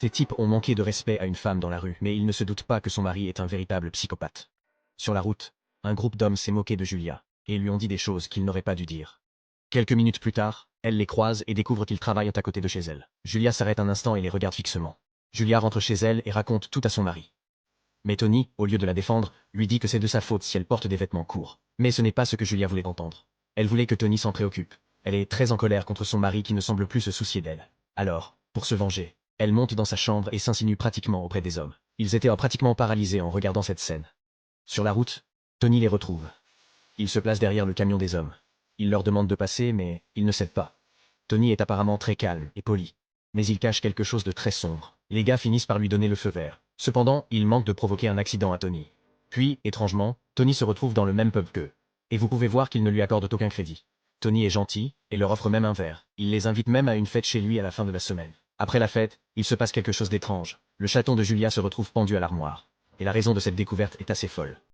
Ces types ont manqué de respect à une femme dans la rue, mais ils ne se doutent pas que son mari est un véritable psychopathe. Sur la route, un groupe d'hommes s'est moqué de Julia, et lui ont dit des choses qu'ils n'auraient pas dû dire. Quelques minutes plus tard, elle les croise et découvre qu'ils travaillent à côté de chez elle. Julia s'arrête un instant et les regarde fixement. Julia rentre chez elle et raconte tout à son mari. Mais Tony, au lieu de la défendre, lui dit que c'est de sa faute si elle porte des vêtements courts. Mais ce n'est pas ce que Julia voulait entendre. Elle voulait que Tony s'en préoccupe. Elle est très en colère contre son mari qui ne semble plus se soucier d'elle. Alors, pour se venger, elle monte dans sa chambre et s'insinue pratiquement auprès des hommes. Ils étaient pratiquement paralysés en regardant cette scène. Sur la route, Tony les retrouve. Il se place derrière le camion des hommes. Il leur demande de passer, mais ils ne cèdent pas. Tony est apparemment très calme et poli. Mais il cache quelque chose de très sombre. Les gars finissent par lui donner le feu vert. Cependant, il manque de provoquer un accident à Tony. Puis, étrangement, Tony se retrouve dans le même pub qu'eux. Et vous pouvez voir qu'ils ne lui accordent aucun crédit. Tony est gentil, et leur offre même un verre. Il les invite même à une fête chez lui à la fin de la semaine. Après la fête, il se passe quelque chose d'étrange. Le chaton de Julia se retrouve pendu à l'armoire. Et la raison de cette découverte est assez folle.